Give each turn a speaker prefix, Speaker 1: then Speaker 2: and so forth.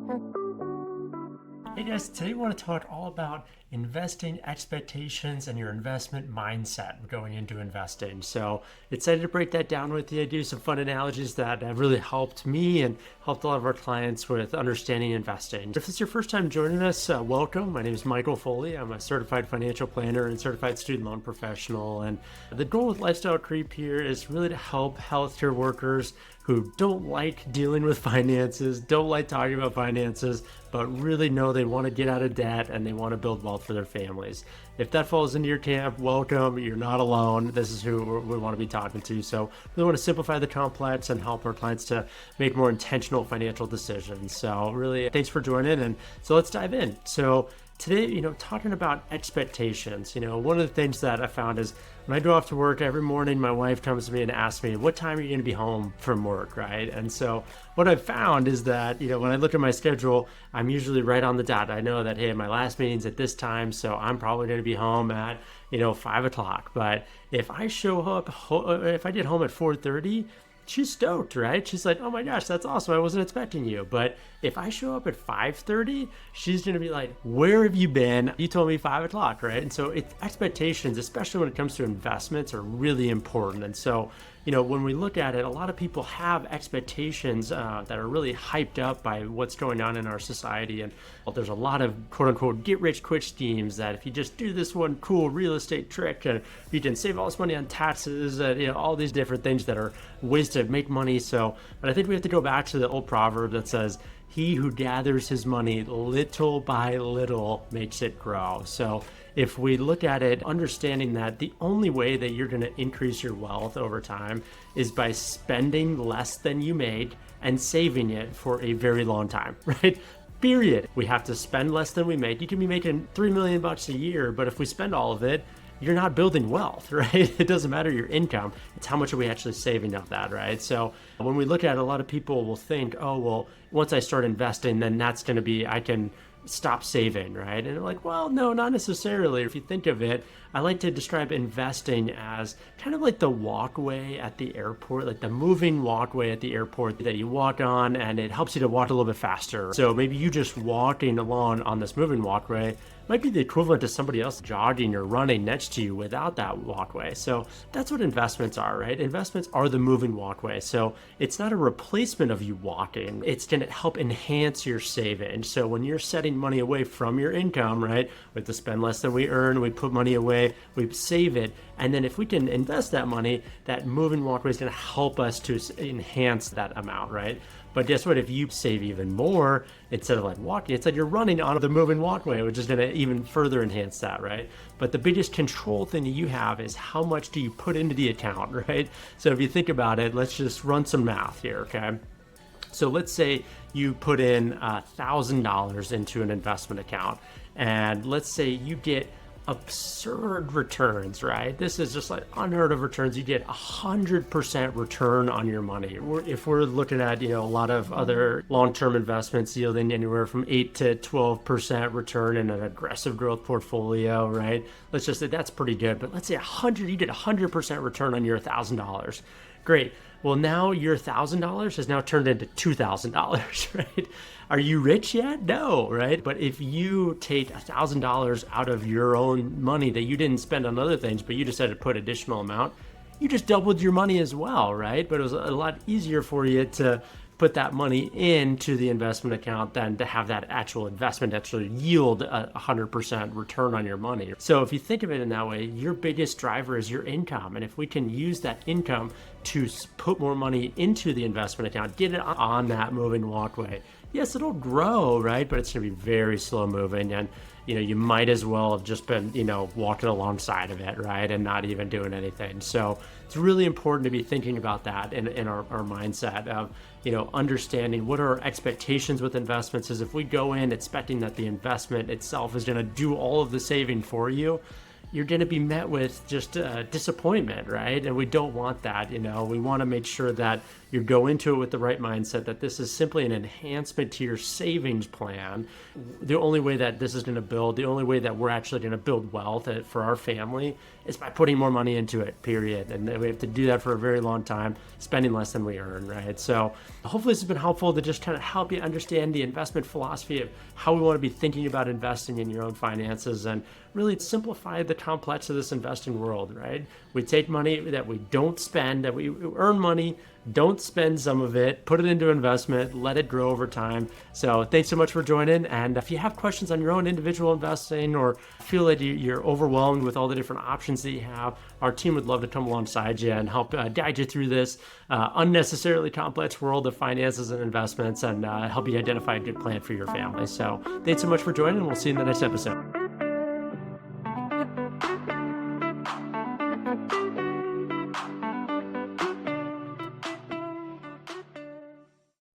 Speaker 1: Hey guys, today we want to talk all about investing expectations and your investment mindset going into investing. So excited to break that down with you. I do some fun analogies that have really helped me and helped a lot of our clients with understanding investing. If it's your first time joining us, welcome. My name is Michael Foley. I'm a certified financial planner and certified student loan professional. And the goal with Lifestyle Creep here is really to help healthcare workers who don't like dealing with finances, don't like talking about finances, but really know they want to get out of debt and they want to build wealth for their families. If that falls into your camp, welcome. You're not alone. This is who we want to be talking to. So we want to simplify the complex and help our clients to make more intentional financial decisions. So really, thanks for joining. And so let's dive in. So today, talking about expectations, one of the things that I found is when I go off to work every morning, my wife comes to me and asks me, what time are you going to be home from work, right? And so what I've found is that, when I look at my schedule, I'm usually right on the dot. I know that, hey, my last meeting's at this time, so I'm probably going to be home at, 5 o'clock. But if I show up, if I get home at 4:30, she's stoked, right? She's like, oh my gosh, that's awesome. I wasn't expecting you. But if I show up at 5:30, she's going to be like, where have you been? You told me 5 o'clock, right? And so expectations, especially when it comes to investments, are really important. And so, when we look at it, a lot of people have expectations that are really hyped up by what's going on in our society. And there's a lot of quote unquote get rich quick schemes that if you just do this one cool real estate trick and you can save all this money on taxes, all these different things that are ways to make money. But I think we have to go back to the old proverb that says, he who gathers his money little by little makes it grow. So if we look at it, understanding that the only way that you're going to increase your wealth over time is by spending less than you made and saving it for a very long time, right? Period. We have to spend less than we make. You can be making $3 million a year, but if we spend all of it, you're not building wealth, right? It doesn't matter your income. It's how much are we actually saving of that, right? So when we look at it, a lot of people will think, oh, well, once I start investing, then that's going to be, I can stop saving, right? And they're like, well, no, not necessarily. If you think of it, I like to describe investing as kind of like the walkway at the airport, like the moving walkway at the airport that you walk on, and it helps you to walk a little bit faster. So maybe you just walking along on this moving walkway might be the equivalent to somebody else jogging or running next to you without that walkway. So that's what investments are, right? Investments are the moving walkway. So it's not a replacement of you walking. It's going to help enhance your savings. So when you're setting money away from your income, right? We have to spend less than we earn. We put money away. We save it. And then if we can invest that money, that moving walkway is going to help us to enhance that amount, right? But guess what? If you save even more, instead of like walking, it's like you're running on the moving walkway, which is going to even further enhance that, right? But the biggest control thing that you have is how much do you put into the account, right? So if you think about it, let's just run some math here, okay? So let's say you put in $1,000 into an investment account, and let's say you get absurd returns, right? This is just like unheard of returns. You get 100% return on your money. If we're looking at, a lot of other long-term investments yielding anywhere from 8 to 12% return in an aggressive growth portfolio, right? Let's just say that's pretty good. But let's say you get 100% return on your $1,000. Great. Well, now your $1,000 has now turned into $2,000, right? Are you rich yet? No, right? But if you take $1,000 out of your own money that you didn't spend on other things, but you decided to put additional amount, you just doubled your money as well, right? But it was a lot easier for you to put that money into the investment account than to have that actual investment actually yield 100% return on your money. So if you think of it in that way, your biggest driver is your income. And if we can use that income to put more money into the investment account, get it on that moving walkway, yes, it'll grow, right? But it's going to be very slow moving. And, you might as well have just been, walking alongside of it, right? And not even doing anything. So it's really important to be thinking about that in our mindset of, understanding what are our expectations with investments is if we go in expecting that the investment itself is going to do all of the saving for you, you're going to be met with just disappointment, right? And we don't want that. We want to make sure that you go into it with the right mindset that this is simply an enhancement to your savings plan. The only way that this is going to build, the only way that we're actually going to build wealth for our family is by putting more money into it, period. And we have to do that for a very long time, spending less than we earn, right? So hopefully this has been helpful to just kind of help you understand the investment philosophy of how we want to be thinking about investing in your own finances and really simplify the complex of this investing world, right? We take money that we don't spend, that we earn money, don't spend some of it, put it into investment, let it grow over time. So thanks so much for joining. And if you have questions on your own individual investing or feel that you're overwhelmed with all the different options that you have, our team would love to come alongside you and help guide you through this unnecessarily complex world of finances and investments and help you identify a good plan for your family. So thanks so much for joining, and we'll see you in the next episode.